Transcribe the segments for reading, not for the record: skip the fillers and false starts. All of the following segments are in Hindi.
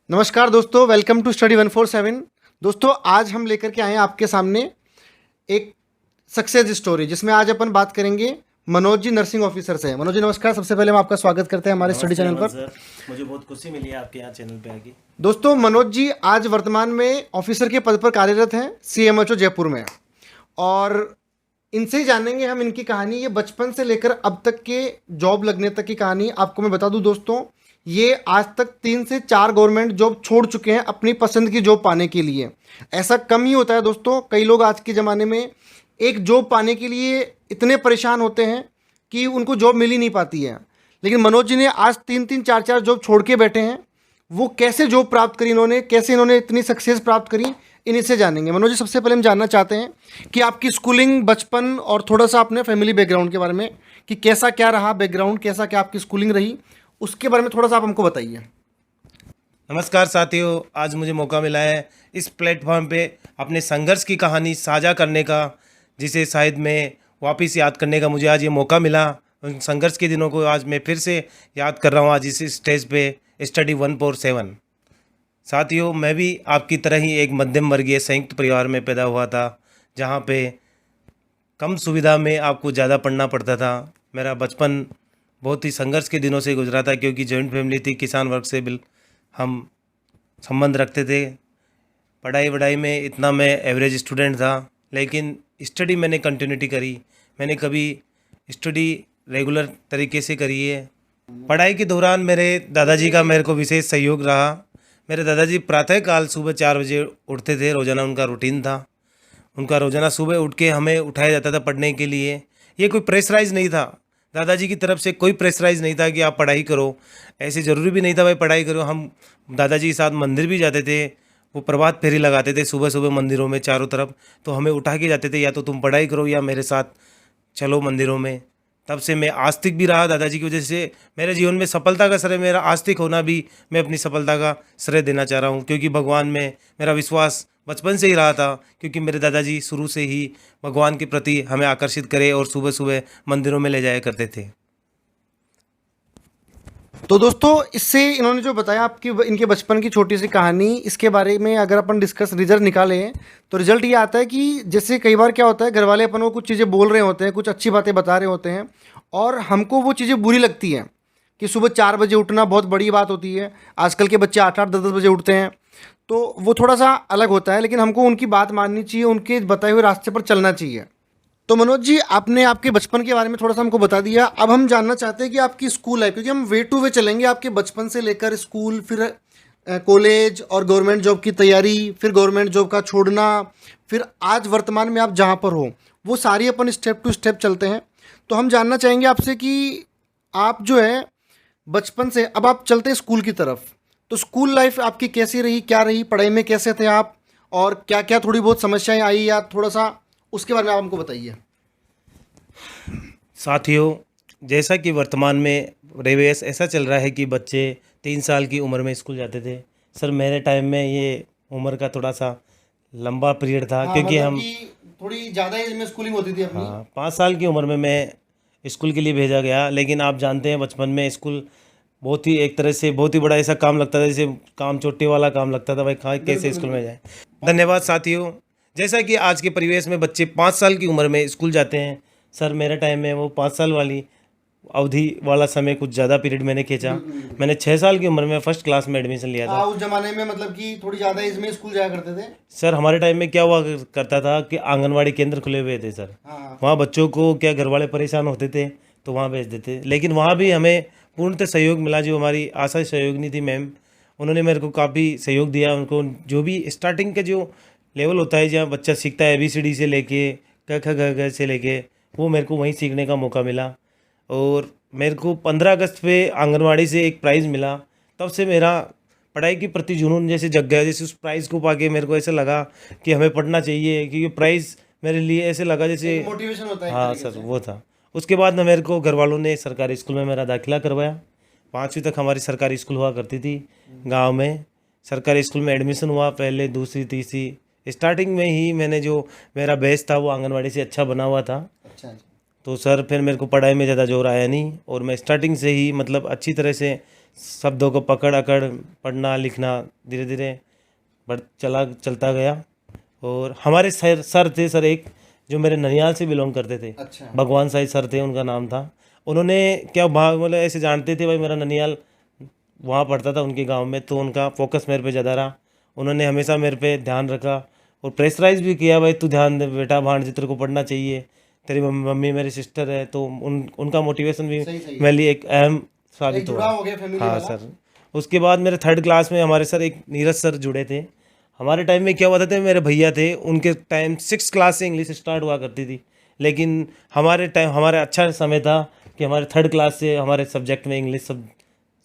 नमस्कार दोस्तों, वेलकम टू स्टडी 147। दोस्तों, आज हम लेकर के आए हैं आपके सामने एक सक्सेस स्टोरी, जिसमें आज अपन बात करेंगे मनोज जी, नर्सिंग ऑफिसर से। मनोज जी नमस्कार, सबसे पहले हम आपका स्वागत करते हैं हमारे स्टडी नमस्ते चैनल अमन पर। सर। मुझे बहुत खुशी मिली है आपके यहाँ चैनल पे आके। दोस्तों, मनोज जी आज वर्तमान में ऑफिसर के पद पर कार्यरत हैं CMHO जयपुर में, और इनसे ही जानेंगे हम इनकी कहानी। ये बचपन से लेकर अब तक के जॉब लगने तक की कहानी। आपको मैं बता दूं दोस्तों, ये आज तक 3 से 4 गवर्नमेंट जॉब छोड़ चुके हैं अपनी पसंद की जॉब पाने के लिए। ऐसा कम ही होता है दोस्तों, कई लोग आज के ज़माने में एक जॉब पाने के लिए इतने परेशान होते हैं कि उनको जॉब मिल ही नहीं पाती है। लेकिन मनोज जी ने आज 3-3 4-4 जॉब छोड़ के बैठे हैं। वो कैसे जॉब प्राप्त करी इन्होंने, कैसे इन्होंने इतनी सक्सेस प्राप्त करी, इन्हीं से जानेंगे। मनोज जी, सबसे पहले हम जानना चाहते हैं कि आपकी स्कूलिंग, बचपन और थोड़ा सा अपने फैमिली बैकग्राउंड के बारे में, कि कैसा क्या रहा बैकग्राउंड, कैसा क्या आपकी स्कूलिंग रही, उसके बारे में थोड़ा सा आप हमको बताइए। नमस्कार साथियों, आज मुझे मौका मिला है इस प्लेटफॉर्म पे अपने संघर्ष की कहानी साझा करने का, जिसे शायद मैं वापस याद करने का मुझे आज ये मौका मिला। उन संघर्ष के दिनों को आज मैं फिर से याद कर रहा हूँ आज इस स्टेज पे स्टडी 147। साथियों, मैं भी आपकी तरह ही एक मध्यम वर्गीय संयुक्त परिवार में पैदा हुआ था, जहाँ पे कम सुविधा में आपको ज़्यादा पढ़ना पड़ता था। मेरा बचपन बहुत ही संघर्ष के दिनों से गुजरा था, क्योंकि जॉइंट फैमिली थी, किसान वर्ग से हम संबंध रखते थे। पढ़ाई वढ़ाई में इतना मैं एवरेज स्टूडेंट था, लेकिन स्टडी मैंने कंटिन्यूटी करी। मैंने कभी स्टडी रेगुलर तरीके से करी है। पढ़ाई के दौरान मेरे दादाजी का मेरे को विशेष सहयोग रहा। मेरे दादाजी प्रातःकाल सुबह 4 बजे उठते थे, रोज़ाना उनका रूटीन था। उनका रोज़ाना सुबह उठ के हमें उठाया जाता था पढ़ने के लिए। ये कोई प्रेशराइज नहीं था, दादाजी की तरफ से कोई प्रेशराइज नहीं था कि आप पढ़ाई करो। ऐसे ज़रूरी भी नहीं था भाई पढ़ाई करो। हम दादाजी के साथ मंदिर भी जाते थे। वो प्रभात फेरी लगाते थे सुबह सुबह मंदिरों में चारों तरफ, तो हमें उठा के जाते थे, या तो तुम पढ़ाई करो या मेरे साथ चलो मंदिरों में। तब से मैं आस्तिक भी रहा दादाजी की वजह से। मेरे जीवन में सफलता का श्रेय, मेरा आस्तिक होना भी मैं अपनी सफलता का श्रेय देना चाह रहा हूँ, क्योंकि भगवान में मेरा विश्वास बचपन से ही रहा था। क्योंकि मेरे दादाजी शुरू से ही भगवान के प्रति हमें आकर्षित करे और सुबह सुबह मंदिरों में ले जाया करते थे। तो दोस्तों, इससे इन्होंने जो बताया आपकी इनके बचपन की छोटी सी कहानी, इसके बारे में अगर अपन डिस्कस रिजल्ट निकालें तो रिजल्ट ये आता है कि जैसे कई बार क्या होता है, घर वाले अपन को कुछ चीज़ें बोल रहे होते हैं, कुछ अच्छी बातें बता रहे होते हैं, और हमको वो चीज़ें बुरी लगती हैं कि सुबह 4 बजे उठना बहुत बड़ी बात होती है। आजकल के बच्चे 8-8 10-10 बजे उठते हैं, तो वो थोड़ा सा अलग होता है। लेकिन हमको उनकी बात माननी चाहिए, उनके बताए हुए रास्ते पर चलना चाहिए। तो मनोज जी, आपने आपके बचपन के बारे में थोड़ा सा हमको बता दिया। अब हम जानना चाहते हैं कि आपकी स्कूल लाइफ, क्योंकि हम वे टू वे चलेंगे आपके बचपन से लेकर स्कूल, फिर कॉलेज और गवर्नमेंट जॉब की तैयारी, फिर गवर्नमेंट जॉब का छोड़ना, फिर आज वर्तमान में आप जहाँ पर हो, वो सारी अपन स्टेप टू स्टेप चलते हैं। तो हम जानना चाहेंगे आपसे कि आप जो है बचपन से अब आप चलते हैं स्कूल की तरफ, तो स्कूल लाइफ आपकी कैसी रही, क्या रही, पढ़ाई में कैसे थे आप, और क्या क्या थोड़ी बहुत समस्याएं आई, या थोड़ा सा उसके बारे में आप हमको बताइए। साथियों, जैसा कि वर्तमान में रेवेस ऐसा चल रहा है कि बच्चे 3 साल की उम्र में स्कूल जाते थे। सर, मेरे टाइम में ये उम्र का थोड़ा सा लंबा पीरियड था, हाँ, क्योंकि मतलब हम कि थोड़ी ज़्यादा एज में स्कूलिंग होती थी अपनी। 5 साल की उम्र में मैं स्कूल के लिए भेजा गया। लेकिन आप जानते हैं, बचपन में स्कूल बहुत ही एक तरह से बहुत ही बड़ा ऐसा काम लगता था, जैसे काम चोटी वाला काम लगता था। भाई कहाँ कैसे स्कूल में जाए। धन्यवाद साथियों। जैसा कि आज के परिवेश में बच्चे 5 साल की उम्र में स्कूल जाते हैं, सर मेरे टाइम में वो 5 साल वाली अवधि वाला समय कुछ ज़्यादा पीरियड मैंने खींचा। मैंने 6 साल की उम्र में फर्स्ट क्लास में एडमिशन लिया था। उस जमाने में मतलब कि थोड़ी ज़्यादा एज में स्कूल जाया करते थे। सर, हमारे टाइम में क्या हुआ करता था कि आंगनवाड़ी केंद्र खुले हुए थे सर। हाँ। वहाँ बच्चों को क्या घर वाले परेशान होते थे तो वहाँ भेज देते, लेकिन वहाँ भी हमें पूर्णतः सहयोग मिला। जो हमारी आशा सहयोगिनी थी मैम, उन्होंने मेरे को काफ़ी सहयोग दिया। उनको जो भी स्टार्टिंग का जो लेवल होता है, जहाँ बच्चा सीखता है ABCD से लेके क ख ग घ से लेके, वो मेरे को वहीं सीखने का मौका मिला। और मेरे को 15 अगस्त पे आंगनवाड़ी से एक प्राइज़ मिला। तब से मेरा पढ़ाई के प्रति जुनून जैसे जग गया। जैसे उस प्राइज़ को पाके मेरे को ऐसा लगा कि हमें पढ़ना चाहिए, क्योंकि प्राइज़ मेरे लिए ऐसे लगा जैसे मोटिवेशन होता है एक हाँ तरीके सर, से। वो था। उसके बाद ना मेरे को घर वालों ने सरकारी स्कूल में मेरा दाखिला करवाया। 5वीं तक हमारी सरकारी स्कूल हुआ करती थी गांव में। सरकारी स्कूल में एडमिशन हुआ, पहले दूसरी तीसरी। स्टार्टिंग में ही मैंने जो मेरा बेस था वो आंगनवाड़ी से अच्छा बना हुआ था। अच्छा। तो सर फिर मेरे को पढ़ाई में ज़्यादा जोर आया नहीं, और मैं स्टार्टिंग से ही मतलब अच्छी तरह से शब्दों को पकड़ अकड़ पढ़ना लिखना धीरे धीरे चलता गया। और हमारे सर थे सर एक, जो मेरे ननिहाल से बिलोंग करते थे। अच्छा। भगवान साई सर थे, उनका नाम था। उन्होंने क्या मतलब ऐसे जानते थे भाई मेरा ननिहाल वहाँ पढ़ता था उनके गांव में, तो उनका फोकस मेरे पे ज़्यादा रहा। उन्होंने हमेशा मेरे पे ध्यान रखा और प्रेशराइज भी किया, भाई तू ध्यान दे बेटा, भांज तेरे को पढ़ना चाहिए, तेरी मम्मी मेरी सिस्टर है, तो उनका मोटिवेशन भी सही मेरे लिए एक अहम साबित जुड़ा हुआ। हो गया फैमिली हाँ वाला। सर। उसके बाद मेरे 3rd क्लास में हमारे सर एक नीरज सर जुड़े थे। हमारे टाइम में क्या हुआ था, मेरे भैया थे, उनके टाइम 6th क्लास से इंग्लिश स्टार्ट हुआ करती थी, लेकिन हमारे टाइम हमारा अच्छा समय था कि हमारे 3rd क्लास से हमारे सब्जेक्ट में इंग्लिश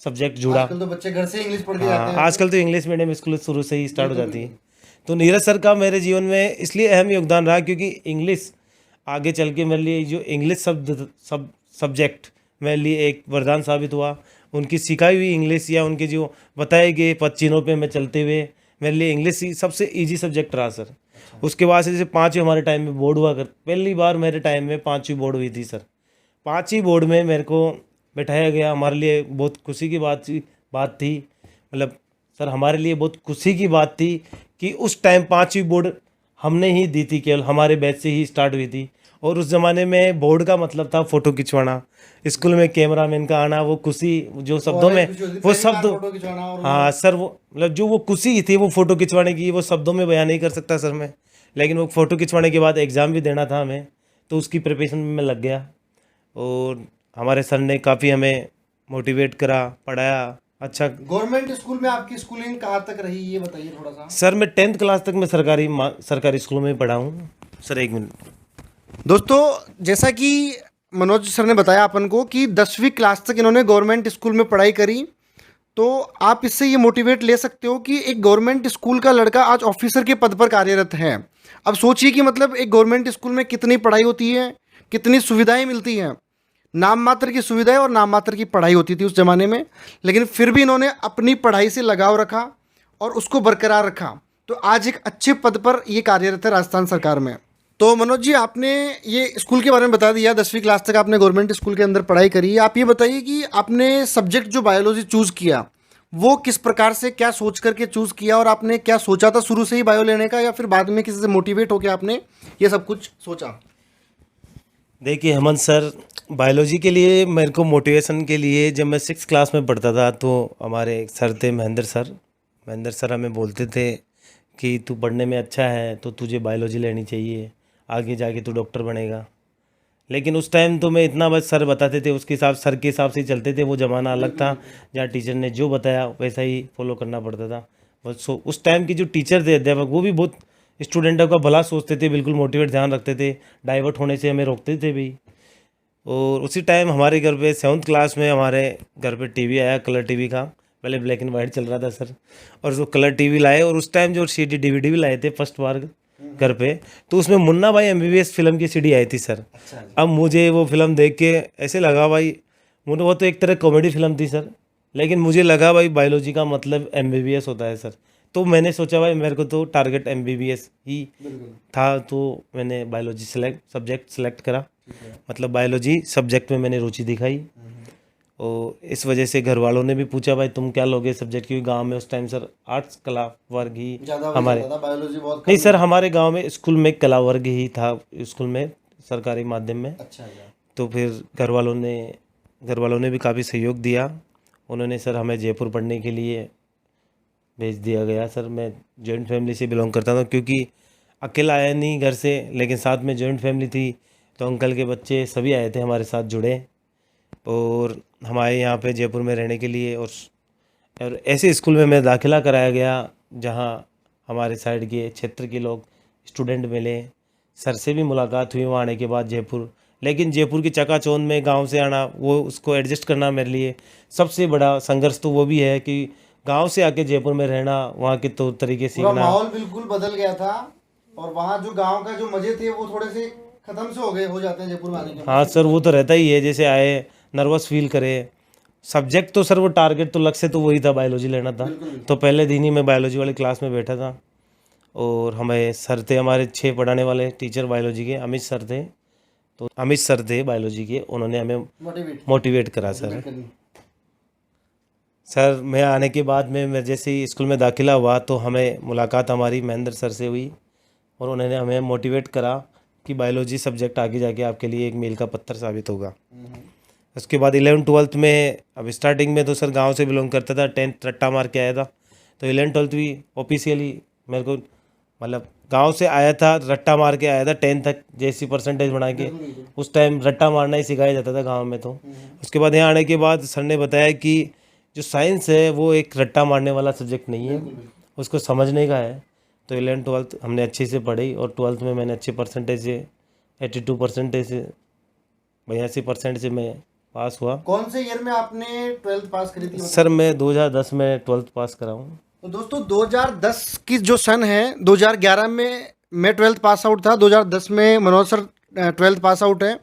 सब्जेक्ट जुड़ा। आजकल तो बच्चे घर से इंग्लिश पढ़ के जाते हाँ, हैं। आजकल तो इंग्लिश मीडियम स्कूल शुरू से ही स्टार्ट हो जाती है। तो नीरज सर का मेरे जीवन में इसलिए अहम योगदान रहा क्योंकि इंग्लिश आगे चल के मेरे लिए जो इंग्लिश सब्जेक्ट मेरे लिए एक वरदान साबित हुआ। उनकी सिखाई हुई इंग्लिश या उनके जो बताए गए पच्चीनों पे मैं चलते हुए मेरे लिए इंग्लिश ही सबसे इजी सब्जेक्ट रहा सर। उसके बाद से जैसे 5वीं हमारे टाइम में बोर्ड हुआ पहली बार मेरे टाइम में 5वीं बोर्ड हुई थी सर। 5वीं बोर्ड में मेरे को बैठाया गया, हमारे लिए बहुत खुशी की बात थी। मतलब सर हमारे लिए बहुत खुशी की बात थी कि उस टाइम 5वीं बोर्ड हमने ही दी थी, केवल हमारे बैच से ही स्टार्ट हुई थी। और उस ज़माने में बोर्ड का मतलब था फ़ोटो खिंचवाना, स्कूल में कैमरामैन का आना, वो खुशी जो शब्दों में वो शब्द, हाँ सर, वो मतलब जो वो खुशी थी वो फ़ोटो खिंचवाने की, वो शब्दों में बयान नहीं कर सकता सर मैं। लेकिन वो फ़ोटो खिंचवाने के बाद एग्ज़ाम भी देना था हमें, तो उसकी प्रिपरेशन में मैं लग गया। और हमारे सर ने काफ़ी हमें मोटिवेट करा, पढ़ाया। अच्छा, गवर्नमेंट स्कूल में आपकी स्कूलिंग कहाँ तक रही ये बताइए थोड़ा सा। सर मैं 10th क्लास तक मैं सरकारी स्कूल में पढ़ा हूँ सर। 1 मिनट। दोस्तों, जैसा कि मनोज सर ने बताया अपन को कि 10वीं क्लास तक इन्होंने गवर्नमेंट स्कूल में पढ़ाई करी, तो आप इससे ये मोटिवेट ले सकते हो कि एक गवर्नमेंट स्कूल का लड़का आज ऑफिसर के पद पर कार्यरत है। अब सोचिए कि मतलब एक गवर्नमेंट स्कूल में कितनी पढ़ाई होती है, कितनी सुविधाएं मिलती हैं। नाम मात्र की सुविधाएं और नाम मात्र की पढ़ाई होती थी उस ज़माने में, लेकिन फिर भी इन्होंने अपनी पढ़ाई से लगाव रखा और उसको बरकरार रखा, तो आज एक अच्छे पद पर ये कार्यरत है राजस्थान सरकार में। तो मनोज जी, आपने ये स्कूल के बारे में बता दिया, 10वीं क्लास तक आपने गवर्नमेंट स्कूल के अंदर पढ़ाई करी। आप ये बताइए कि आपने सब्जेक्ट जो बायोलॉजी चूज़ किया वो किस प्रकार से, क्या सोच करके चूज़ किया, और आपने क्या सोचा था शुरू से ही बायो लेने का, या फिर बाद में किसी से मोटिवेट होकर आपने ये सब कुछ सोचा? देखिए हेमंत सर, बायोलॉजी के लिए मेरे को मोटिवेशन के लिए जब मैं 6th क्लास में पढ़ता था तो हमारे एक सर थे महेंद्र सर हमें बोलते थे कि तू पढ़ने में अच्छा है तो तुझे बायोलॉजी लेनी चाहिए, आगे जाके तू डॉक्टर बनेगा। लेकिन उस टाइम तो मैं इतना बस सर बताते थे उसके हिसाब, सर के हिसाब से ही चलते थे। वो ज़माना अलग था जहाँ टीचर ने जो बताया वैसा ही फॉलो करना पड़ता था बस। उस टाइम की जो टीचर थे अध्यापक, वो भी बहुत स्टूडेंटों का भला सोचते थे, बिल्कुल मोटिवेट ध्यान रखते थे, डाइवर्ट होने से हमें रोकते थे भी। और उसी टाइम हमारे घर पे 7th क्लास में हमारे घर पे टीवी आया, कलर टीवी का। पहले ब्लैक एंड वाइट चल रहा था सर, और जो कलर टीवी लाए, और उस टाइम जो CD DVD भी लाए थे फर्स्ट बार घर पे, तो उसमें मुन्ना भाई MBBS फिल्म की CD आई थी सर। अब मुझे वो फिल्म देख के ऐसे लगा भाई, मुझे वो तो एक तरह कॉमेडी फिल्म थी सर, लेकिन मुझे लगा भाई बायोलॉजी का मतलब MBBS होता है सर। तो मैंने सोचा भाई मेरे को तो टारगेट MBBS ही था, तो मैंने बायोलॉजी सब्जेक्ट सेलेक्ट करा। मतलब बायोलॉजी सब्जेक्ट में मैंने रुचि दिखाई, और इस वजह से घर वालों ने भी पूछा भाई तुम क्या लोगे सब्जेक्ट, क्योंकि गांव में उस टाइम सर आर्ट्स कला वर्ग ही हमारे, बायोलॉजी बहुत नहीं सर हमारे गांव में स्कूल में कला वर्ग ही था, स्कूल में सरकारी माध्यम में। अच्छा। तो फिर घर वालों ने भी काफ़ी सहयोग दिया। उन्होंने सर हमें जयपुर पढ़ने के लिए भेज दिया गया सर। मैं जॉइंट फैमिली से बिलोंग करता था, क्योंकि अकेला आया नहीं घर से, लेकिन साथ में जॉइंट फैमिली थी, तो अंकल के बच्चे सभी आए थे हमारे साथ जुड़े, और हमारे यहाँ पे जयपुर में रहने के लिए। और ऐसे स्कूल में मैं दाखिला कराया गया जहाँ हमारे साइड के क्षेत्र के लोग स्टूडेंट मिले, सर से भी मुलाकात हुई वहाँ आने के बाद जयपुर। लेकिन जयपुर की चकाचौंध में गांव से आना, वो उसको एडजस्ट करना मेरे लिए सबसे बड़ा संघर्ष तो वो भी है कि गांव से आके जयपुर में रहना, वहाँ के तौर तरीके सीखना। माहौल बिल्कुल बदल गया था, और वहाँ जो गांव का जो मजे थे वो थोड़े से खत्म से हो जाते हैं जयपुर में आने के बाद। हाँ सर, वो तो रहता ही है, जैसे आए नर्वस फील करे। सब्जेक्ट तो सर वो टारगेट तो लक्ष्य तो वही था, बायोलॉजी लेना था। तो पहले दिन ही मैं बायोलॉजी वाली क्लास में बैठा था, और हमें सर थे हमारे 6 पढ़ाने वाले टीचर बायोलॉजी के, अमित सर थे। तो अमित सर थे बायोलॉजी के, उन्होंने हमें मोटिवेट करा सर। सर मैं आने के बाद में मैं जैसे ही स्कूल में दाखिला हुआ तो हमें मुलाकात हमारी महेंद्र सर से हुई और उन्होंने हमें मोटिवेट करा कि बायोलॉजी सब्जेक्ट आगे जाके आपके लिए एक मील का पत्थर साबित होगा। उसके बाद 11th 12th में, अब स्टार्टिंग में तो सर गांव से बिलोंग करता था, 10th रट्टा मार के आया था, तो 11th 12th भी ऑफिशियली मेरे को मतलब गांव से आया था, रट्टा मार के आया था 10th तक जैसी परसेंटेज बना के। उस टाइम रट्टा मारना ही सिखाया जाता था गांव में। तो उसके बाद यहाँ आने के बाद सर ने बताया कि जो साइंस है वो एक रट्टा मारने वाला सब्जेक्ट नहीं है, उसको समझने का है। तो 11th 12th हमने अच्छे से पढ़ी और 12th में मैंने अच्छे परसेंटेज से 82% से 82% से मैं पास हुआ। कौन से ईयर में आपने 12th पास करी थी? सर मैं 2010 में 12th पास करा हूँ। तो दोस्तों 2010 की जो सन है, 2011 में मैं 12th पास आउट था, 2010 में Manoj sir 12th pass out है।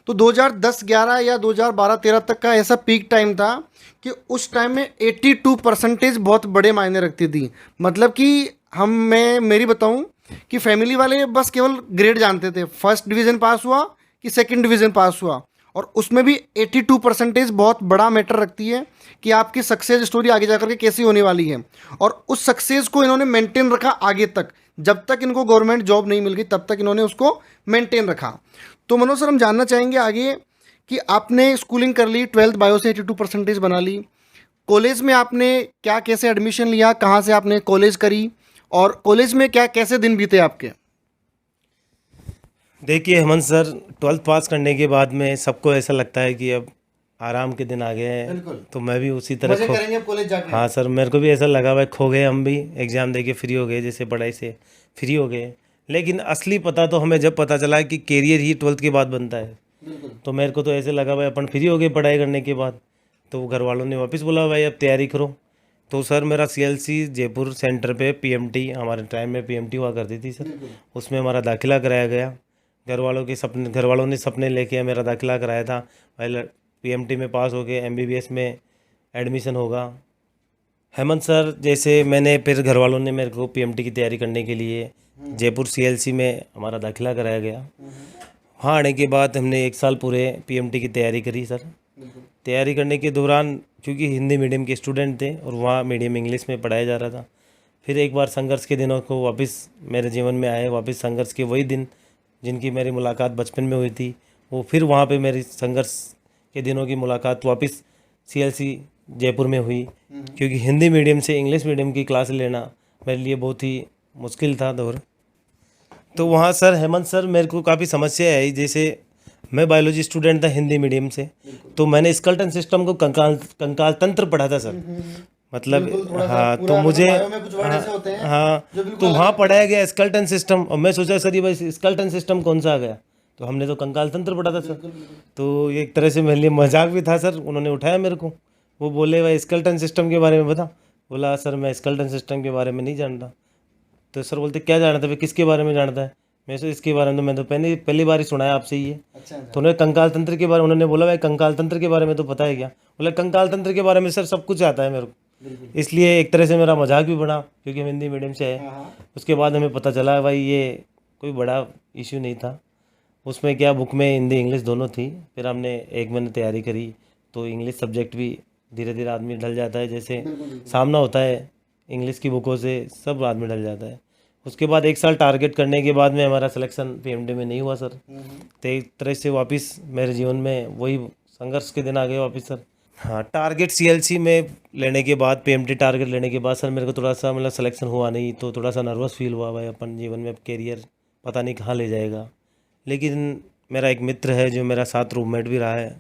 तो 2010-11 या 2012-13 तक का ऐसा पीक टाइम था कि उस टाइम में 82% बहुत बड़े मायने रखती थी। मतलब कि मैं मेरी बताऊं कि फैमिली वाले बस केवल ग्रेड जानते थे, फर्स्ट डिवीज़न पास हुआ कि सेकंड डिवीज़न पास हुआ, और उसमें भी 82% बहुत बड़ा मैटर रखती है कि आपकी सक्सेस स्टोरी आगे जाकर के कैसी होने वाली है। और उस सक्सेस को इन्होंने मेंटेन रखा आगे तक, जब तक इनको गवर्नमेंट जॉब नहीं मिल गई तब तक इन्होंने उसको मेंटेन रखा। तो मनोज सर, हम जानना चाहेंगे आगे कि आपने स्कूलिंग कर ली, 12th बायो से 82% बना ली, कॉलेज में आपने क्या कैसे एडमिशन लिया, कहाँ से आपने कॉलेज करी, और कॉलेज में क्या कैसे दिन बीते आपके? देखिए हेमंत सर, 12th पास करने के बाद में सबको ऐसा लगता है कि अब आराम के दिन आ गए हैं, तो मैं भी उसी तरह मजे करेंगे अब कॉलेज जाके। हाँ सर, मेरे को भी ऐसा लगा भाई खो गए हम भी, एग्ज़ाम दे के फ्री हो गए, जैसे पढ़ाई से फ्री हो गए। लेकिन असली पता तो हमें जब पता चला कि कैरियर ही 12th के बाद बनता है, तो मेरे को तो ऐसे लगा भाई अपन फ्री हो गए पढ़ाई करने के बाद। तो घर वालों ने वापस बोला भाई अब तैयारी करो। तो सर मेरा CLC जयपुर सेंटर पे PMT, हमारे टाइम में PMT हुआ करती थी सर, उसमें हमारा दाखिला कराया गया। घर वालों ने सपने लेके मेरा दाखिला कराया था भाई PMT में पास हो गए, MBBS में एडमिशन होगा। हेमंत सर, जैसे मैंने फिर घर वालों ने मेरे को PMT की तैयारी करने के लिए जयपुर CLC में हमारा दाखिला कराया गया। वहाँ आने के बाद हमने 1 साल पूरे PMT की तैयारी करी सर। तैयारी करने के दौरान क्योंकि हिंदी मीडियम के स्टूडेंट थे और वहाँ मीडियम इंग्लिश में पढ़ाया जा रहा था, फिर एक बार संघर्ष के दिनों को वापस मेरे जीवन में आए। वापस संघर्ष के वही दिन जिनकी मेरी मुलाकात बचपन में हुई थी, वो फिर वहाँ पे मेरी संघर्ष के दिनों की मुलाकात वापस CLC जयपुर में हुई। क्योंकि हिंदी मीडियम से इंग्लिश मीडियम की क्लास लेना मेरे लिए बहुत ही मुश्किल था दौर। तो वहाँ सर हेमंत सर मेरे को काफ़ी समस्या आई। जैसे मैं बायोलॉजी स्टूडेंट था हिंदी मीडियम से, तो मैंने स्केलेटन सिस्टम को कंकाल तंत्र पढ़ा था सर। मतलब हाँ, तो मुझे हाँ, तो वहाँ पढ़ाया गया स्केलेटन सिस्टम, और मैं सोचा सर ये भाई स्केलेटन सिस्टम कौन सा आ गया, तो हमने तो कंकाल तंत्र पढ़ा था सर। तो ये एक तरह से मेरे लिए मजाक भी था सर। उन्होंने उठाया मेरे को, वो बोले भाई स्केलेटन सिस्टम के बारे में बता। बोला सर मैं स्केलेटन सिस्टम के बारे में नहीं जानता। तो सर बोलते क्या जानता है भाई, किसके बारे में जानता है? मैं सर इसके बारे में तो मैं तो पहली बार ही सुना है आपसे ये। तो उन्होंने कंकाल तंत्र के बारे, उन्होंने बोला भाई कंकाल तंत्र के बारे में तो पता है क्या? बोला कंकाल तंत्र के बारे में सर सब कुछ आता है मेरे को। इसलिए एक तरह से मेरा मजाक भी बना क्योंकि हम हिंदी मीडियम से है। उसके बाद हमें पता चला भाई ये कोई बड़ा इशू नहीं था। उसमें क्या, बुक में हिंदी इंग्लिश दोनों थी। फिर हमने 1 महीने तैयारी करी, तो इंग्लिश सब्जेक्ट भी धीरे धीरे आदमी ढल जाता है, जैसे सामना होता है इंग्लिश की बुकों से सब आदमी ढल जाता है। उसके बाद 1 साल टारगेट करने के बाद में हमारा सिलेक्शन PMT में नहीं हुआ सर। तो एक तरह से वापस मेरे जीवन में वही संघर्ष के दिन आ गए वापस सर। हाँ, टारगेट CLC में लेने के बाद, PMT टारगेट लेने के बाद सर मेरे को थोड़ा सा मतलब सिलेक्शन हुआ नहीं, तो थोड़ा सा नर्वस फील हुआ भाई अपन जीवन में अब कैरियर पता नहीं कहाँ ले जाएगा। लेकिन मेरा एक मित्र है जो मेरा साथ रूममेट भी रहा है,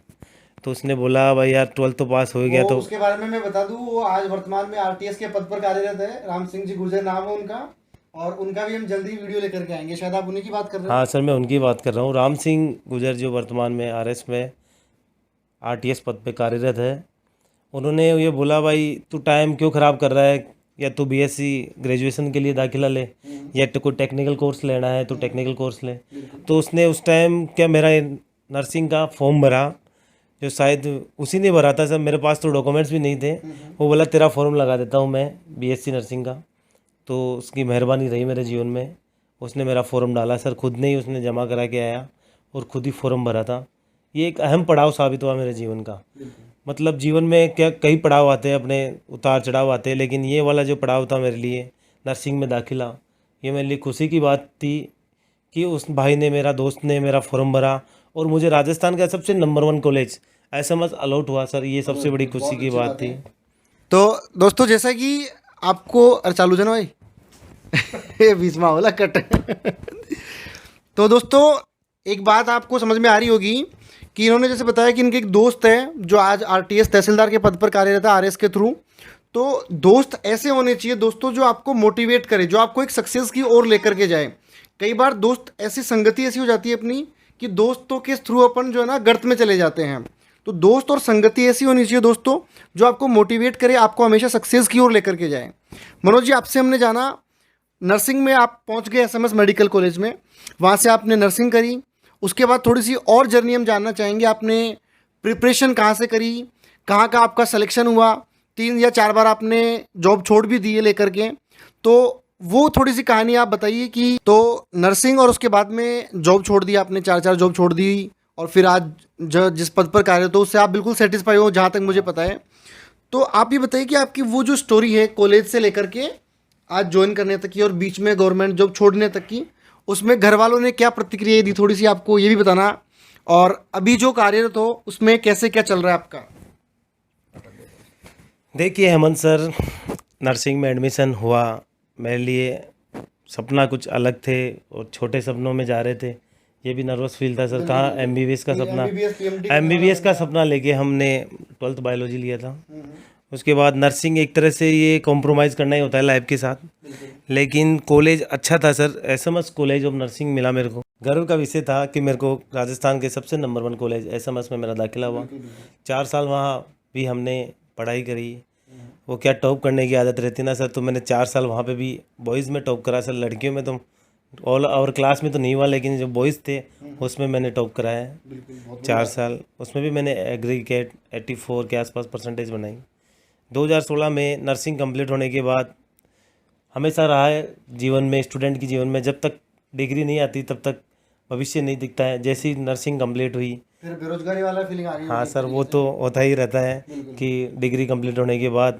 तो उसने बोला भाई यार 12th तो पास हो गया। तो उसके बारे में मैं बता दूं, वो आज वर्तमान में RTS के पद पर कार्यरत है, राम सिंह जी गुर्जर नाम है उनका, और उनका भी हम जल्दी वीडियो लेकर के आएंगे। शायद आप उन्हीं की बात कर रहे हैं। हाँ सर, मैं उनकी बात कर रहा हूँ। राम सिंह गुर्जर जो वर्तमान में RS में RTS पद पे कार्यरत है। उन्होंने ये बोला भाई तू टाइम क्यों ख़राब कर रहा है, या तू BSc ग्रेजुएशन के लिए दाखिला ले, या तो कोई टेक्निकल कोर्स लेना है तो टेक्निकल कोर्स ले। तो उसने उस टाइम क्या मेरा नर्सिंग का फॉर्म भरा, जो शायद उसी ने भरा था सर, मेरे पास तो डॉक्यूमेंट्स भी नहीं थे। वो बोला तेरा फॉर्म लगा देता हूँ मैं BSc नर्सिंग का। तो उसकी मेहरबानी रही मेरे जीवन में, उसने मेरा फॉर्म डाला सर, खुद ने ही उसने जमा करा के आया और खुद ही फॉर्म भरा था। ये एक अहम पड़ाव साबित हुआ मेरे जीवन का। मतलब जीवन में क्या कई पड़ाव आते हैं, अपने उतार चढ़ाव आते हैं, लेकिन ये वाला जो पड़ाव था मेरे लिए नर्सिंग में दाखिला, ये मेरे लिए खुशी की बात थी कि उस भाई ने, मेरा दोस्त ने मेरा फॉर्म भरा और मुझे राजस्थान का सबसे नंबर 1 कॉलेज एसएमएस अलॉट हुआ सर। ये सबसे बड़ी खुशी की बात थी। तो दोस्तों जैसा कि आपको, अरे चालू जन भाई ये बीच में होला कट तो दोस्तों एक बात आपको समझ में आ रही होगी कि इन्होंने जैसे बताया कि इनके एक दोस्त है जो आज आरटीएस तहसीलदार के पद पर कार्यरत है आरएस के थ्रू। तो दोस्त ऐसे होने चाहिए दोस्तों जो आपको मोटिवेट करे, जो आपको एक सक्सेस की ओर लेकर के जाए। कई बार दोस्त ऐसी संगति ऐसी हो जाती है अपनी कि दोस्तों के थ्रू अपन जो है ना गर्त में चले जाते हैं। तो दोस्त और संगति ऐसी होनी चाहिए दोस्तों जो आपको मोटिवेट करे, आपको हमेशा सक्सेस की ओर लेकर के जाए। मनोज जी, आपसे हमने जाना नर्सिंग में आप पहुंच गए एसएमएस मेडिकल कॉलेज में, वहाँ से आपने नर्सिंग करी। उसके बाद थोड़ी सी और जर्नी हम जानना चाहेंगे, आपने प्रिपरेशन कहाँ से करी, कहाँ का आपका सिलेक्शन हुआ, 3 या 4 बार आपने जॉब छोड़ भी दी है लेकर के, तो वो थोड़ी सी कहानी आप बताइए कि तो नर्सिंग और उसके बाद में जॉब छोड़ दी आपने, 4 जॉब छोड़ दी और फिर आज जिस पद पर कार्यरत हो उससे आप बिल्कुल सेटिस्फाई हो जहाँ तक मुझे पता है। तो आप ये बताइए कि आपकी वो जो स्टोरी है कॉलेज से लेकर के आज ज्वाइन करने तक की और बीच में गवर्नमेंट जॉब छोड़ने तक की, उसमें घर वालों ने क्या प्रतिक्रिया दी, थोड़ी सी आपको ये भी बताना। और अभी जो कार्यरत हो उसमें कैसे क्या चल रहा है आपका। देखिए हेमंत सर, नर्सिंग में एडमिशन हुआ, मेरे लिए सपना कुछ अलग थे और छोटे सपनों में जा रहे थे। ये भी नर्वस फील था सर, कहाँ एमबीबीएस का सपना, एमबीबीएस का सपना लेके हमने 12th बायोलॉजी लिया था। उसके बाद नर्सिंग एक तरह से ये कॉम्प्रोमाइज़ करना ही होता है लाइफ के साथ, लेकिन कॉलेज अच्छा था sir, SMS college of nursing मिला मेरे को। गर्व का विषय था कि मेरे को राजस्थान के सबसे नंबर 1 कॉलेज एसएमएस में मेरा दाखिला हुआ। 4 साल वहाँ भी हमने पढ़ाई करी। वो क्या टॉप करने की आदत रहती ना सर, तो मैंने 4 साल वहाँ पे भी बॉयज़ में टॉप करा सर। लड़कियों में तो ऑल और क्लास में तो नहीं हुआ, लेकिन जो बॉयज़ थे उसमें मैंने टॉप करा है 4 साल। उसमें भी मैंने एग्रीगेट 84 के आसपास परसेंटेज बनाई। 2016 में नर्सिंग कंप्लीट होने के बाद हमेशा रहा है जीवन में, स्टूडेंट की जीवन में, जब तक डिग्री नहीं आती तब तक भविष्य नहीं दिखता है। जैसे ही नर्सिंग कंप्लीट हुई फिर बेरोजगारी वाला फीलिंग आ गई। हाँ सर, वो तो होता ही रहता है कि डिग्री कंप्लीट होने के बाद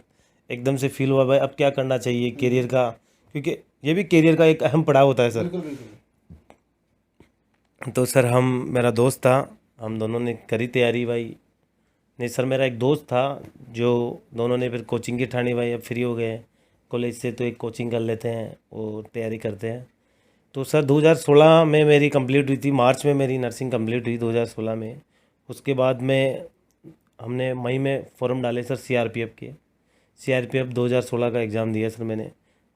एकदम से फील हुआ भाई अब क्या करना चाहिए करियर का, क्योंकि ये भी करियर का एक अहम पड़ाव होता है सर। तो सर मेरा दोस्त था, हम दोनों ने करी तैयारी भाई। नहीं सर, मेरा एक दोस्त था जो दोनों ने फिर कोचिंग की ठानी भाई, अब फ्री हो गए कॉलेज से तो एक कोचिंग कर लेते हैं, वो तैयारी करते हैं। तो सर 2016 में मेरी कंप्लीट हुई थी, मार्च में मेरी नर्सिंग कंप्लीट हुई 2016 में। उसके बाद में हमने मई में फॉर्म डाले सर सीआरपीएफ के। सीआरपीएफ 2016 का एग्ज़ाम दिया सर मैंने।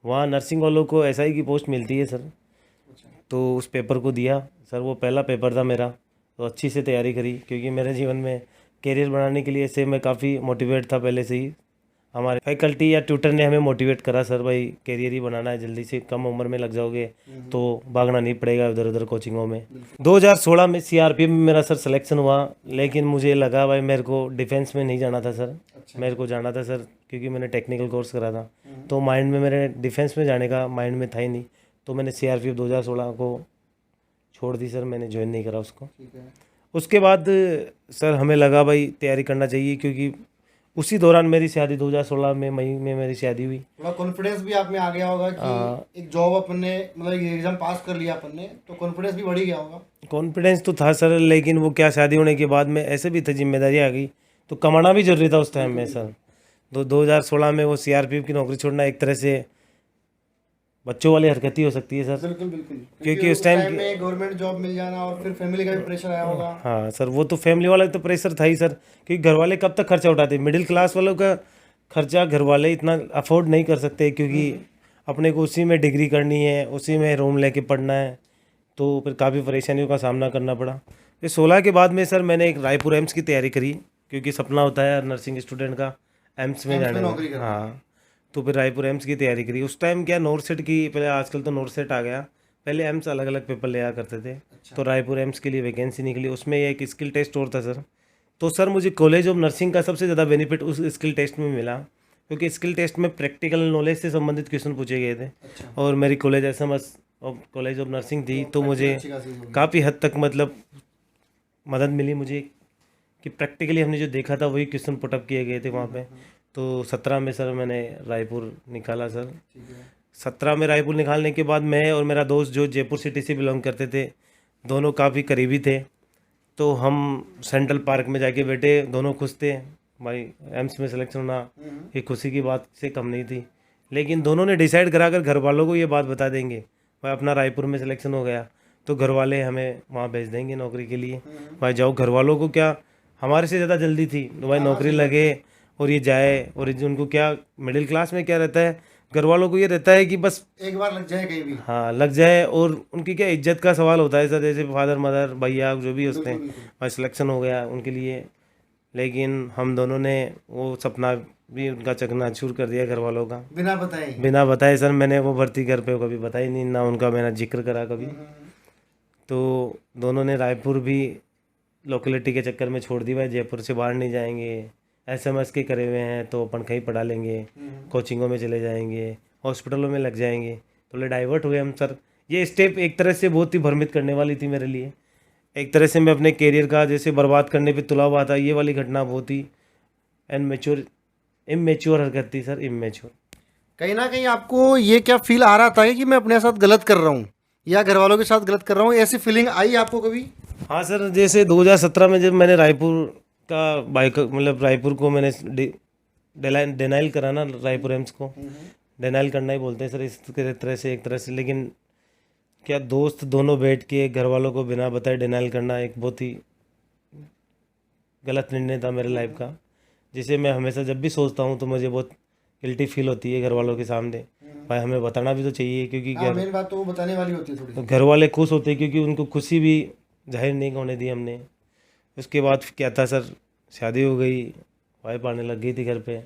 वहाँ नर्सिंग वालों को एसआई की पोस्ट मिलती है सर, तो उस पेपर को दिया सर। वो पहला पेपर था मेरा, तो अच्छी से तैयारी करी, क्योंकि मेरे जीवन में करियर बनाने के लिए से मैं काफ़ी मोटिवेट था पहले से ही। हमारे फैकल्टी या ट्यूटर ने हमें मोटिवेट करा सर भाई करियर ही बनाना है, जल्दी से कम उम्र में लग जाओगे तो भागना नहीं पड़ेगा इधर उधर कोचिंगों में। 2016 में सीआरपीएफ में मेरा सर सिलेक्शन हुआ, लेकिन मुझे लगा भाई मेरे को डिफेंस में नहीं जाना था सर। मेरे को जाना था सर, क्योंकि मैंने टेक्निकल कोर्स करा था, तो माइंड में मेरे डिफेंस में जाने का माइंड में था ही नहीं। तो मैंने सीआरपीएफ 2016 को छोड़ दी सर, मैंने ज्वाइन नहीं करा उसको। उसके बाद सर हमें लगा भाई तैयारी करना चाहिए, क्योंकि उसी दौरान मेरी शादी 2016 में मई में मेरी शादी हुई। थोड़ा कॉन्फिडेंस भी आप में आ गया होगा कि एक जॉब अपन ने, मतलब एग्जाम पास कर लिया अपन ने, तो कॉन्फिडेंस भी बढ़ ही गया होगा। कॉन्फिडेंस तो था सर, लेकिन वो क्या शादी होने के बाद में ऐसे भी था, जिम्मेदारी आ गई, तो कमाना भी जरूरी था उस टाइम में सर। तो 2016 में वो सीआरपीएफ की नौकरी छोड़ना एक तरह से बच्चों वाली हरकत ही हो सकती है सर। बिल्कुल बिल्कुल, क्योंकि उस टाइम में गवर्नमेंट जॉब मिल जाना और फिर फैमिली का भी प्रेशर आया होगा। हाँ सर, वो तो फैमिली वाला तो प्रेशर था ही सर, क्योंकि घर वाले कब तक खर्चा उठाते, मिडिल क्लास वालों का खर्चा घर वाले इतना अफोर्ड नहीं कर सकते, क्योंकि अपने को उसी में डिग्री करनी है, उसी में रूम लेके पढ़ना है, तो फिर काफ़ी परेशानियों का सामना करना पड़ा। फिर 16 के बाद में सर मैंने एक रायपुर एम्स की तैयारी करी, क्योंकि सपना होता है नर्सिंग स्टूडेंट का एम्स में जाने का। हाँ, तो फिर रायपुर एम्स की तैयारी करी। उस टाइम क्या नोरसेट की, पहले आजकल तो नोरसेट आ गया, पहले एम्स अलग अलग पेपर ले आया करते थे। तो रायपुर एम्स के लिए वैकेंसी निकली, उसमें एक स्किल टेस्ट और था सर। तो सर मुझे कॉलेज ऑफ नर्सिंग का सबसे ज़्यादा बेनिफिट उस स्किल टेस्ट में मिला, क्योंकि स्किल टेस्ट में प्रैक्टिकल नॉलेज से संबंधित क्वेश्चन पूछे गए थे। और मेरी college SMS college of nursing थी, तो मुझे काफ़ी हद तक मतलब मदद मिली मुझे कि प्रैक्टिकली हमने जो देखा था वही क्वेश्चन पुटअप किए गए थे वहाँ पे। तो 17 में सर मैंने रायपुर निकाला सर। ठीक है। 17 में रायपुर निकालने के बाद मैं और मेरा दोस्त जो जयपुर सिटी से बिलोंग करते थे, दोनों काफ़ी करीबी थे। तो हम सेंट्रल पार्क में जाके बैठे, दोनों खुश थे भाई, एम्स में सिलेक्शन होना ये खुशी की बात से कम नहीं थी। लेकिन दोनों ने डिसाइड करा कर घर वालों को ये बात बता देंगे भाई अपना रायपुर में सिलेक्शन हो गया तो घर वाले हमें वहाँ भेज देंगे नौकरी के लिए। भाई जाओ, घर वालों को क्या हमारे से ज़्यादा जल्दी थी तो भाई नौकरी लगे और ये जाए। और उनको क्या, मिडिल क्लास में क्या रहता है, घर वालों को ये रहता है कि बस एक बार लग जाए कहीं भी। हाँ लग जाए। और उनकी क्या इज्जत का सवाल होता है सर, जैसे फादर मदर भैया जो भी होते हैं, भाई सिलेक्शन हो गया उनके लिए। लेकिन हम दोनों ने वो सपना भी उनका चकनाचूर कर दिया घर वालों का, बिना बताए सर। मैंने वो भर्ती घर पे कभी बताई नहीं, ना उनका मैंने जिक्र करा कभी। तो दोनों ने रायपुर भी लोकेलिटी के चक्कर में छोड़ दी, भाई जयपुर से बाहर नहीं जाएंगे, एसएमएस के करे हुए हैं तो अपन कहीं पढ़ा लेंगे, कोचिंगों में चले जाएंगे, हॉस्पिटलों में लग जाएंगे। तो ले डाइवर्ट हुए हम सर। ये स्टेप एक तरह से बहुत ही भ्रमित करने वाली थी मेरे लिए। एक तरह से मैं अपने कैरियर का जैसे बर्बाद करने पे तुला हुआ था। ये वाली घटना बहुत ही इमेच्योर हरकत थी सर, इमेच्योर। कहीं ना कहीं आपको ये क्या फील आ रहा था कि मैं अपने साथ गलत कर रहा हूँ या घर वालों के साथ गलत कर रहा हूँ, ऐसी फीलिंग आई आपको कभी? हाँ सर, जैसे 2017 में जब मैंने रायपुर का बाइक मतलब रायपुर को मैंने डिनाइल करा ना, रायपुर एम्स को डिनाइल करना ही बोलते हैं सर इस तरह से, एक तरह से। लेकिन क्या दोस्त दोनों बैठ के घर वालों को बिना बताए डिनाइल करना एक बहुत ही गलत निर्णय था मेरे लाइफ का, जिसे मैं हमेशा जब भी सोचता हूँ तो मुझे बहुत गिल्टी फील होती है घर वालों के सामने। भाई हमें बताना भी तो चाहिए क्योंकि मेन बात तो वो बताने वाली होती है थोड़ी। तो घर वाले खुश होते हैं क्योंकि उनको खुशी भी जाहिर नहीं होने दी हमने। उसके बाद क्या था सर, शादी हो गई, वाइफ आने लग गई थी घर पे,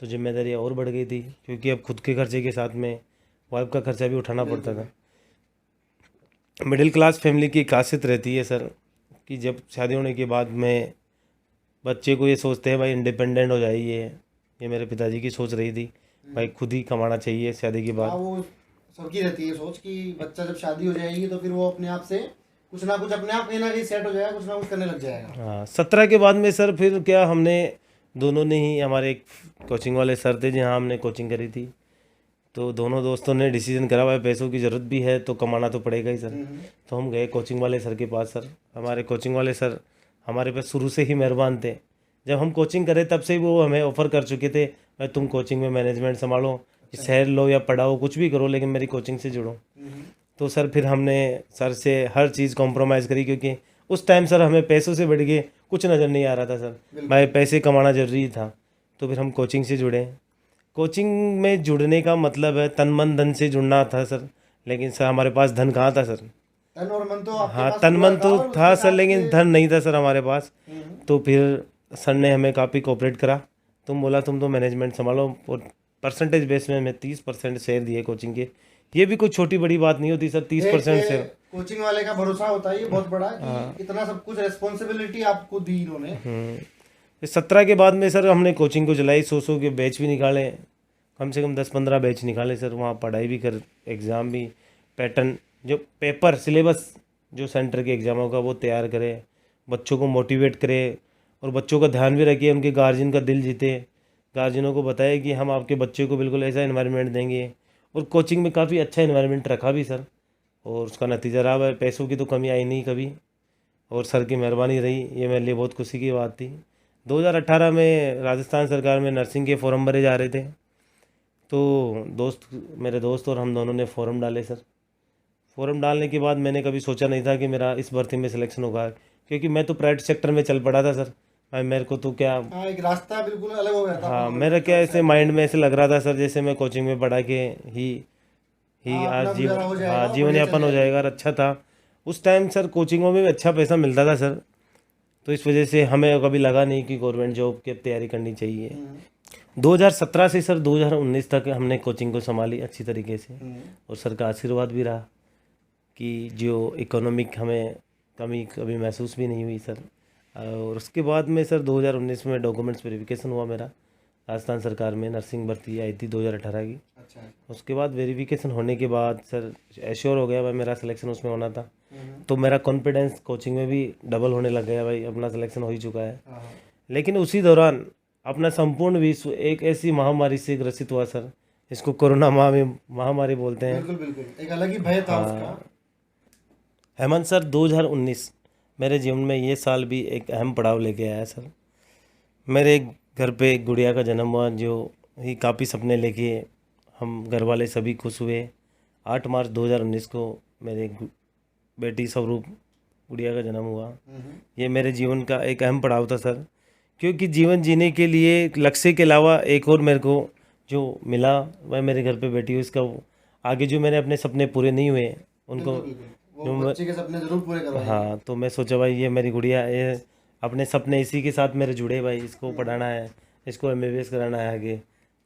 तो जिम्मेदारी और बढ़ गई थी क्योंकि अब खुद के खर्चे के साथ में वाइफ का खर्चा भी उठाना पड़ता था। मिडिल क्लास फैमिली की खासियत रहती है सर कि जब शादी होने के बाद में बच्चे को ये सोचते हैं भाई इंडिपेंडेंट हो जाइए। ये मेरे पिताजी की सोच रही थी, भाई खुद ही कमाना चाहिए शादी के बाद। वो सबकी रहती है सोच कि बच्चा जब शादी हो जाएगी तो फिर वो अपने आप से कुछ ना कुछ अपने आप कहीं ना कहीं सेट हो जाएगा, कुछ ना कुछ करने लग जाएगा। हाँ, 17 के बाद में सर फिर क्या हमने दोनों ने ही, हमारे एक कोचिंग वाले सर थे जहाँ हमने कोचिंग करी थी, तो दोनों दोस्तों ने डिसीजन करा भाई पैसों की ज़रूरत भी है तो कमाना तो पड़ेगा ही सर। तो हम गए कोचिंग वाले सर के पास। सर हमारे कोचिंग वाले सर हमारे पे शुरू से ही मेहरबान थे। जब हम कोचिंग करें तब से ही वो हमें ऑफ़र कर चुके थे भाई तुम कोचिंग में मैनेजमेंट संभालो, शहर लो या पढ़ाओ कुछ भी करो लेकिन मेरी कोचिंग से जुड़ो। तो सर फिर हमने सर से हर चीज़ कॉम्प्रोमाइज़ करी क्योंकि उस टाइम सर हमें पैसों से बढ़ के कुछ नज़र नहीं आ रहा था सर, भाई पैसे कमाना ज़रूरी था। तो फिर हम कोचिंग से जुड़े। कोचिंग में जुड़ने का मतलब है तन मन धन से जुड़ना था सर, लेकिन सर हमारे पास धन कहाँ था सर। तन और मन तो आपके हाँ पास तन पूरा मन तो और था उसके सर साथ लेकिन में- धन नहीं था सर हमारे पास। तो फिर सर ने हमें काफ़ी कोऑपरेट करा। तुम बोला तुम तो मैनेजमेंट संभालो, और परसेंटेज बेस में हमें 30% शेयर दिए कोचिंग के। ये भी कोई छोटी बड़ी बात नहीं होती सर, 30% शेयर। कोचिंग वाले का भरोसा होता है ये बहुत बड़ा कि इतना सब कुछ रेस्पॉन्सिबिलिटी आपको दी इन्होंने। 17 के बाद में सर हमने कोचिंग को चलाई, 100 के बैच भी निकाले, कम से कम 10-15 बैच निकाले सर। वहाँ पढ़ाई भी कर, एग्ज़ाम भी, पैटर्न जो पेपर सिलेबस जो सेंटर के एग्ज़ामों का वो तैयार करे, बच्चों को मोटिवेट करे और बच्चों का ध्यान भी रखिए, उनके गार्जियन का दिल जीते। गार्जियनों को बताए कि हम आपके बच्चे को बिल्कुल ऐसा इन्वायरमेंट देंगे। और कोचिंग में काफ़ी अच्छा इन्वायरमेंट रखा भी सर, और उसका नतीजा रहा है। पैसों की तो कमी आई नहीं कभी, और सर की मेहरबानी रही, ये मेरे लिए बहुत खुशी की बात थी। 2018 में राजस्थान सरकार में नर्सिंग के फॉर्म भरे जा रहे थे, तो मेरे दोस्त और हम दोनों ने फॉर्म डाले सर। फॉर्म डालने के बाद मैंने कभी सोचा नहीं था कि मेरा इस भर्ती में सिलेक्शन होगा, क्योंकि मैं तो प्राइवेट सेक्टर में चल पड़ा था सर। भाई मेरे को तो क्या, हाँ, एक रास्ता बिल्कुल अलग हो गया था। हाँ मेरा क्या ऐसे माइंड में ऐसे लग रहा था सर जैसे मैं कोचिंग में पढ़ा के ही अपना आज जीवन, गुजारा हो जाएगा, हाँ जीवन बढ़िया यापन चल हो जाएगा। और अच्छा था उस टाइम सर, कोचिंगों में भी अच्छा पैसा मिलता था सर, तो इस वजह से हमें कभी लगा नहीं कि गवर्नमेंट जॉब की तैयारी करनी चाहिए। 2017 से सर 2019 तक हमने कोचिंग को संभाली अच्छी तरीके से, और सर का आशीर्वाद भी रहा कि जो इकोनॉमिक हमें कमी कभी महसूस भी नहीं हुई सर। और उसके बाद में सर 2019 में डॉक्यूमेंट्स वेरिफिकेशन हुआ मेरा, राजस्थान सरकार में नर्सिंग भर्ती आई थी 2018 की। अच्छा। उसके बाद वेरिफिकेशन होने के बाद सर एश्योर हो गया भाई मेरा सिलेक्शन उसमें होना था। तो मेरा कॉन्फिडेंस कोचिंग में भी डबल होने लग गया भाई, अपना सिलेक्शन हो ही चुका है। लेकिन उसी दौरान अपना संपूर्ण विश्व एक ऐसी महामारी से ग्रसित हुआ सर, इसको कोरोना महामारी बोलते हैं। बिल्कुल बिल्कुल, एक अलग ही भय था उसका। हेमंत सर 2019 मेरे जीवन में ये साल भी एक अहम पड़ाव लेके आया सर। मेरे घर पे एक गुड़िया का जन्म हुआ, जो ही काफ़ी सपने लेके हम घर वाले सभी खुश हुए। 8 मार्च 2019 को मेरे बेटी स्वरूप गुड़िया का जन्म हुआ। ये मेरे जीवन का एक अहम पड़ाव था सर, क्योंकि जीवन जीने के लिए लक्ष्य के अलावा एक और मेरे को जो मिला वह मेरे घर पे बेटी हुई। इसका आगे जो मैंने अपने सपने पूरे नहीं हुए उनको वो बच्चे के सपने जरूर पूरे करवाएंगे। हाँ, तो मैं सोचा भाई ये मेरी गुड़िया, ये अपने सपने इसी के साथ मेरे जुड़े भाई, इसको पढ़ाना है, इसको MBBS कराना है आगे।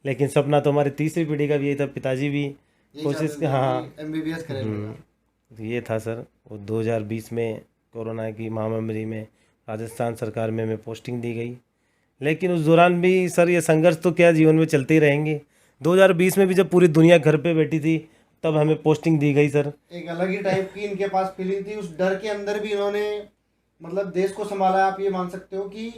लेकिन सपना तो हमारी तीसरी पीढ़ी का भी यही था, पिताजी भी कोशिश हाँ MBBS करेंगे। तो ये था सर। वो 2020 में कोरोना की महामारी में राजस्थान सरकार में मैं पोस्टिंग दी गई। लेकिन उस दौरान भी सर ये संघर्ष तो क्या जीवन में चलते ही रहेंगे। 2020 में भी जब पूरी दुनिया घर पे बैठी थी तब हमें पोस्टिंग दी गई सर। एक अलग ही टाइप की इनके पास फीलिंग थी, उस डर के अंदर भी इन्होंने मतलब देश को संभाला। आप ये मान सकते हो कि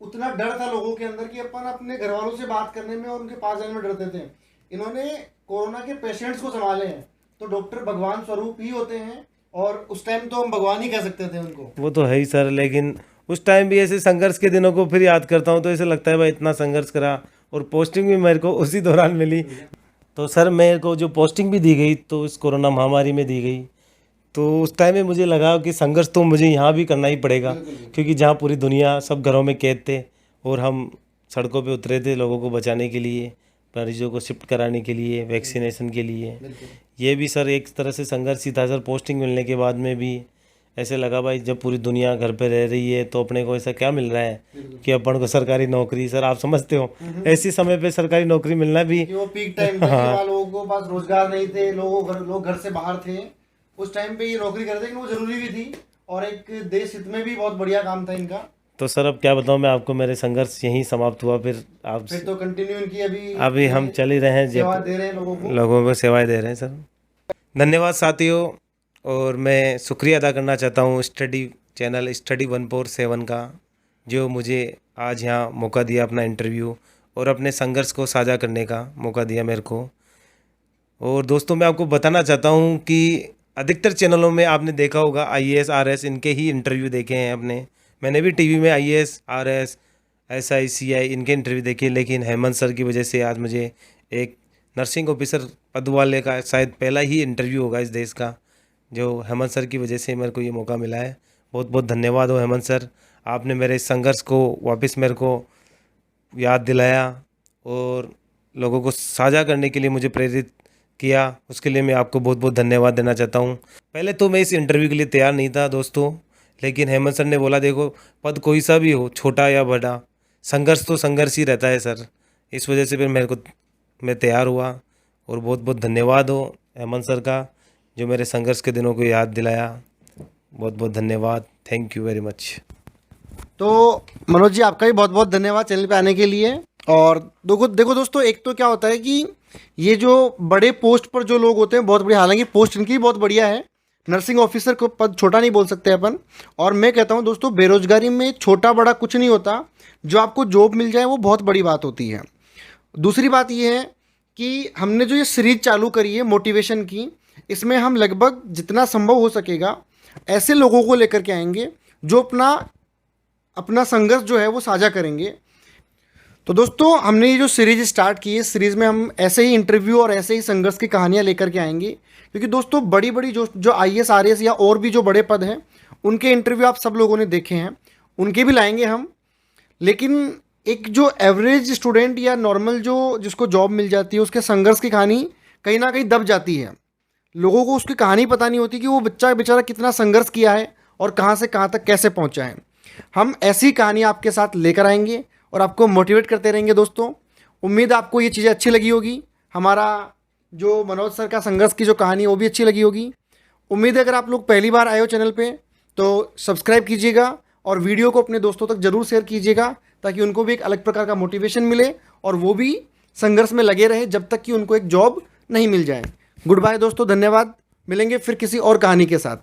उतना डर था लोगों के अंदर कि अपन अपने घर वालों से बात करने में और उनके पास जाने में डरते थे। इन्होंने कोरोना के पेशेंट्स को संभाले हैं, तो डॉक्टर भगवान स्वरूप ही होते हैं, और उस टाइम तो हम भगवान ही कह सकते थे उनको। वो तो है ही सर, लेकिन उस टाइम भी ऐसे संघर्ष के दिनों को फिर याद करता हूँ तो ऐसे लगता है भाई इतना संघर्ष करा, और पोस्टिंग भी मेरे को उसी दौरान मिली। तो सर मेरे को जो पोस्टिंग भी दी गई तो इस कोरोना महामारी में दी गई, तो उस टाइम में मुझे लगा कि संघर्ष तो मुझे यहाँ भी करना ही पड़ेगा, क्योंकि जहाँ पूरी दुनिया सब घरों में कैद थे और हम सड़कों पे उतरे थे लोगों को बचाने के लिए, मरीजों को शिफ्ट कराने के लिए, वैक्सीनेशन के लिए। ये भी सर एक तरह से संघर्ष ही था सर। पोस्टिंग मिलने के बाद में भी ऐसे लगा भाई जब पूरी दुनिया घर पे रह रही है तो अपने को ऐसा क्या मिल रहा है कि अपन को सरकारी नौकरी। सर आप समझते हो ऐसी समय पे सरकारी नौकरी मिलना भी, वो पीक टाइम था कि लोगों को पास रोजगार नहीं थे, लोग घर से बाहर थे। उस टाइम पे ये नौकरी करते कि वो जरूरी भी थी, और एक देश हित में भी बहुत बढ़िया काम था इनका। तो सर अब क्या बताऊं मैं आपको, मेरे संघर्ष यहीं समाप्त हुआ। फिर तो कंटिन्यू इनकी अभी हम चल ही रहे हैं, सेवा दे रहे हैं लोगों को सेवाएं दे रहे हैं सर। धन्यवाद साथियों, और मैं शुक्रिया अदा करना चाहता हूँ स्टडी चैनल स्टडी 147 का, जो मुझे आज यहाँ मौका दिया अपना इंटरव्यू और अपने संघर्ष को साझा करने का मौका दिया मेरे को। और दोस्तों मैं आपको बताना चाहता हूँ कि अधिकतर चैनलों में आपने देखा होगा IAS RS इनके ही इंटरव्यू देखे हैं अपने। मैंने भी टीवी में IAS RS SI CI इनके इंटरव्यू देखे, लेकिन हेमंत सर की वजह से आज मुझे एक नर्सिंग ऑफिसर पद वाले का शायद पहला ही इंटरव्यू होगा इस देश का, जो हेमंत सर की वजह से मेरे को ये मौका मिला है। बहुत बहुत धन्यवाद हो हेमंत सर, आपने मेरे इस संघर्ष को वापस मेरे को याद दिलाया और लोगों को साझा करने के लिए मुझे प्रेरित किया। उसके लिए मैं आपको बहुत बहुत धन्यवाद देना चाहता हूँ। पहले तो मैं इस इंटरव्यू के लिए तैयार नहीं था दोस्तों, लेकिन हेमंत सर ने बोला देखो पद कोई सा भी हो, छोटा या बड़ा, संघर्ष तो संघर्ष ही रहता है सर। इस वजह से फिर मैं तैयार हुआ। और बहुत बहुत धन्यवाद हो हेमंत सर का, जो मेरे संघर्ष के दिनों को याद दिलाया। बहुत बहुत धन्यवाद, थैंक यू वेरी मच। तो मनोज जी आपका भी बहुत बहुत धन्यवाद चैनल पे आने के लिए। और देखो दोस्तों, एक तो क्या होता है कि ये जो बड़े पोस्ट पर जो लोग होते हैं बहुत बढ़िया, हालांकि पोस्ट इनकी बहुत बढ़िया है, नर्सिंग ऑफिसर को पद छोटा नहीं बोल सकते अपन। और मैं कहता हूँ दोस्तों, बेरोजगारी में छोटा बड़ा कुछ नहीं होता, जो आपको जॉब मिल जाए वो बहुत बड़ी बात होती है। दूसरी बात ये है कि हमने जो ये सीरीज चालू करी है मोटिवेशन की, इसमें हम लगभग जितना संभव हो सकेगा ऐसे लोगों को लेकर के आएंगे जो अपना संघर्ष जो है वो साझा करेंगे। तो दोस्तों हमने ये जो सीरीज स्टार्ट की है, सीरीज़ में हम ऐसे ही इंटरव्यू और ऐसे ही संघर्ष की कहानियाँ लेकर के आएंगे, क्योंकि दोस्तों बड़ी बड़ी जो IAS RS या और भी जो बड़े पद हैं उनके इंटरव्यू आप सब लोगों ने देखे हैं, उनके भी लाएंगे हम। लेकिन एक जो एवरेज स्टूडेंट या नॉर्मल जिसको जॉब मिल जाती है, उसके संघर्ष की कहानी कहीं ना कहीं दब जाती है। लोगों को उसकी कहानी पता नहीं होती कि वो बच्चा बेचारा कितना संघर्ष किया है और कहाँ से कहाँ तक कैसे पहुँचा है। हम ऐसी कहानी आपके साथ लेकर आएंगे और आपको मोटिवेट करते रहेंगे दोस्तों। उम्मीद आपको ये चीज़ें अच्छी लगी होगी, हमारा जो मनोज सर का संघर्ष की जो कहानी वो भी अच्छी लगी होगी। उम्मीद है अगर आप लोग पहली बार आए हो चैनल पे तो सब्सक्राइब कीजिएगा और वीडियो को अपने दोस्तों तक ज़रूर शेयर कीजिएगा, ताकि उनको भी एक अलग प्रकार का मोटिवेशन मिले और वो भी संघर्ष में लगे रहे जब तक कि उनको एक जॉब नहीं मिल जाए। गुड बाय दोस्तों, धन्यवाद। मिलेंगे फिर किसी और कहानी के साथ।